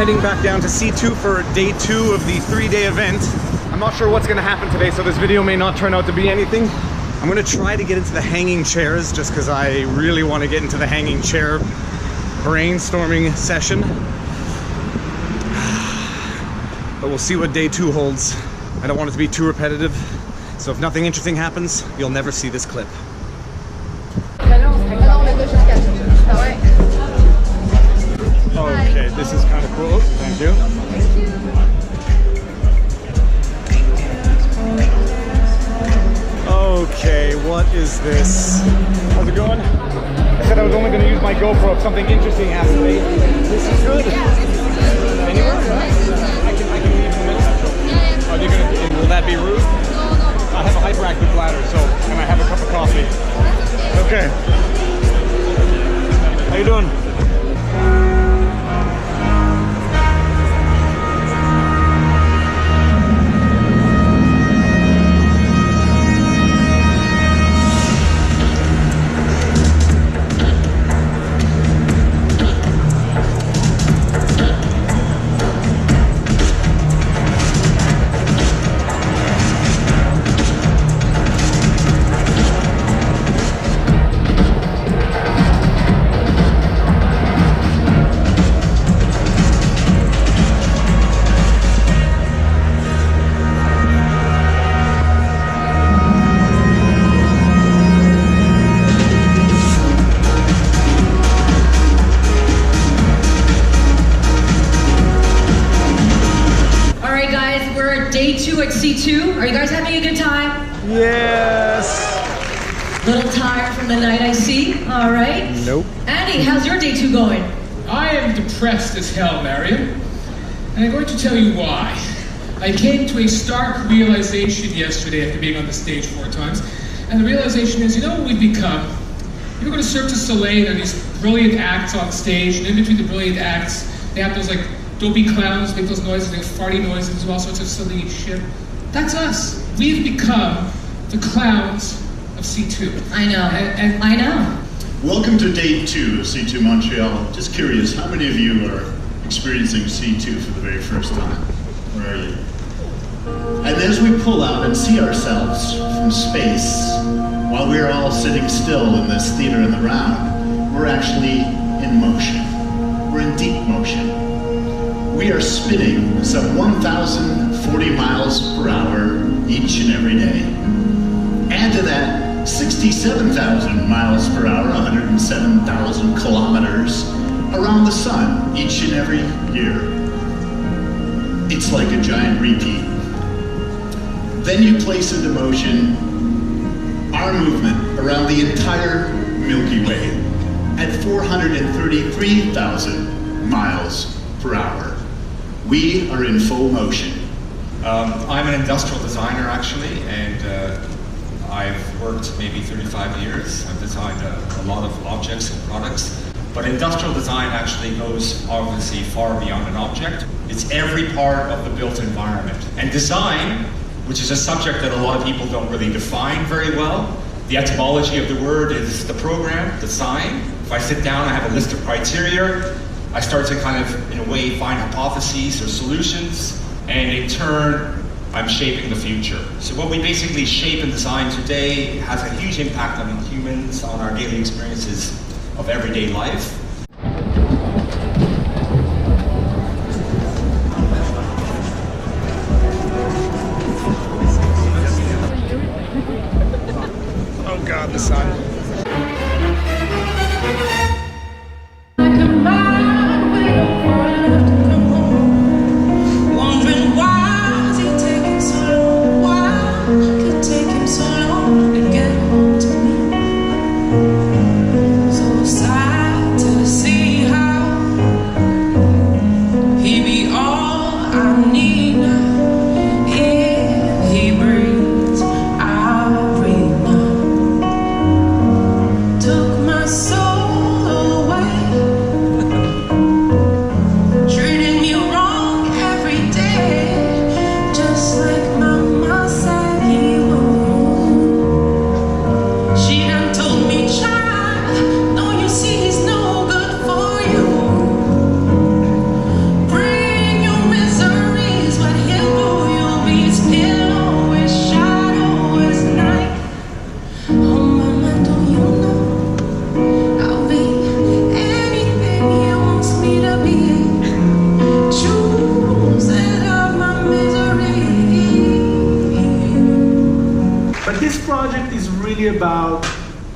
heading back down to C2 for day 2 of the 3-day event. I'm not sure what's gonna happen today, so this video may not turn out to be anything. I'm gonna try to get into the hanging chairs just because I really want to get into the hanging chair brainstorming session. But we'll see what day 2 holds. I don't want it to be too repetitive, so if nothing interesting happens, you'll never see this clip. Okay, this is kind of cool. Thank you. Okay, what is this? How's it going? I said I was only going to use my GoPro if something interesting happens. This is good. Anywhere? I can leave in the middle. Are you gonna? Will that be rude? I have a hyperactive bladder, so can I have a cup of coffee? Okay. How you doing? Day 2 at C2. Are you guys having a good time? Yes. Little tired from the night, I see. All right. Nope. Andy, how's your day 2 going? I am depressed as hell, Marion. And I'm going to tell you why. I came to a stark realization yesterday after being on the stage 4 times. And the realization is, you know what we've become? You're going to Cirque du Soleil, there are these brilliant acts on stage, and in between the brilliant acts, they have those like dopey clowns, make those noises, like farty noises, do all sorts of silly shit. That's us. We've become the clowns of C2. I know. And I know. Welcome to day 2 of C2 Montreal. Just curious, how many of you are experiencing C2 for the very first time? Where are you? And as we pull out and see ourselves from space, while we're all sitting still in this theater in the round, we're actually in motion. We're in deep motion. We are spinning some 1,040 miles per hour each and every day. Add to that 67,000 miles per hour, 107,000 kilometers around the sun each and every year. It's like a giant repeat. Then you place into motion our movement around the entire Milky Way at 433,000 miles per hour. We are in full motion. I'm an industrial designer actually, and I've worked maybe 35 years. I've designed a lot of objects and products, but industrial design actually goes obviously far beyond an object. It's every part of the built environment. And design, which is a subject that a lot of people don't really define very well. The etymology of the word is the program, design. If I sit down, I have a list of criteria. I start to kind of, in a way, find hypotheses or solutions, and in turn, I'm shaping the future. So what we basically shape and design today has a huge impact on humans, on our daily experiences of everyday life. Oh God, the sun.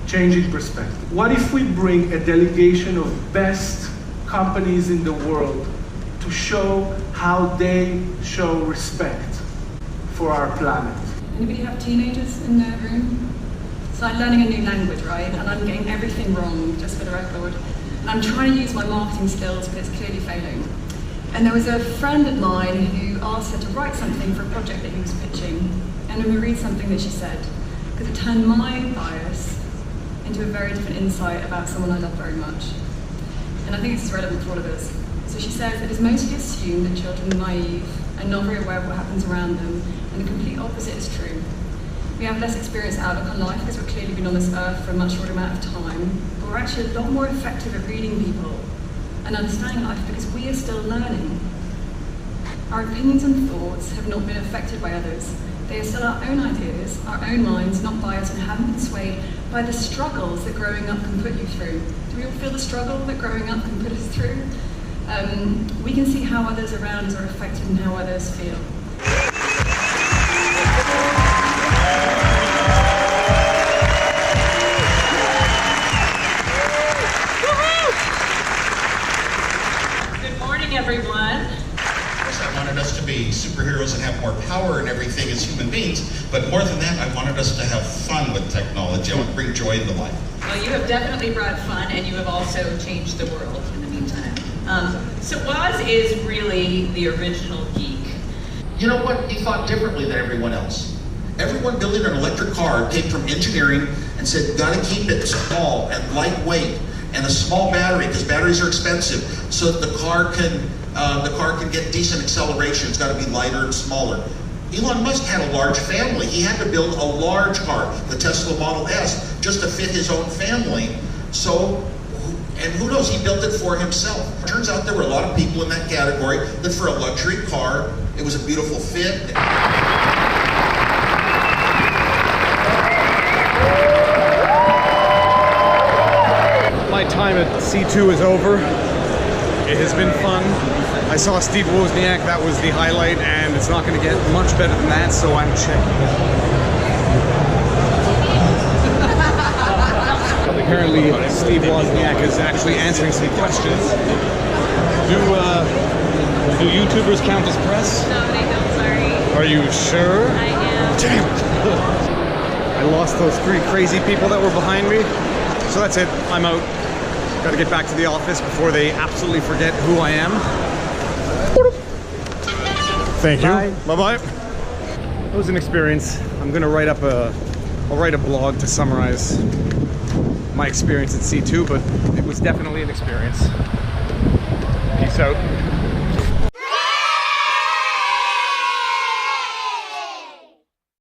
changing perspective. What if we bring a delegation of best companies in the world to show how they show respect for our planet? Anybody have teenagers in their room? So I'm learning a new language, right? And I'm getting everything wrong, just for the record. And I'm trying to use my marketing skills, but it's clearly failing. And there was a friend of mine who asked her to write something for a project that he was pitching. And I'm going to read something that she said, because it turned my bias into a very different insight about someone I love very much. And I think this is relevant for all of us. So she says, it is mostly assumed that children are naive and not very aware of what happens around them, and the complete opposite is true. We have less experience outlook on life because we've clearly been on this earth for a much shorter amount of time, but we're actually a lot more effective at reading people and understanding life because we are still learning. Our opinions and thoughts have not been affected by others. They are still our own ideas, our own minds, not biased, and haven't been swayed by the struggles that growing up can put you through. Do we all feel the struggle that growing up can put us through? We can see how others around us are affected and how others feel. Good morning, everyone. I wanted us to be superheroes and have more power and everything as human beings, but more than that, I wanted us to have fun with technology. I want to bring joy into life. Well, you have definitely brought fun, and you have also changed the world in the meantime. So Woz is really the original geek. You know what? He thought differently than everyone else. Everyone building an electric car came from engineering and said, got to keep it small and lightweight and a small battery, because batteries are expensive, so that the car can get decent acceleration. It's got to be lighter and smaller. Elon Musk had a large family. He had to build a large car, the Tesla Model S, just to fit his own family. So, and who knows, he built it for himself. Turns out there were a lot of people in that category that for a luxury car, it was a beautiful fit. My time at C2 is over. It has been fun. I saw Steve Wozniak, that was the highlight, and it's not going to get much better than that, so I'm checking. Apparently, Steve Wozniak is actually answering some questions. Do YouTubers count as press? No, they don't, sorry. Are you sure? I am. Damn it. I lost those three crazy people that were behind me. So that's it, I'm out. Gotta get back to the office before they absolutely forget who I am. Thank you. Bye-bye. It was an experience. I'm gonna write up I'll write a blog to summarize my experience at C2, but it was definitely an experience. Peace out.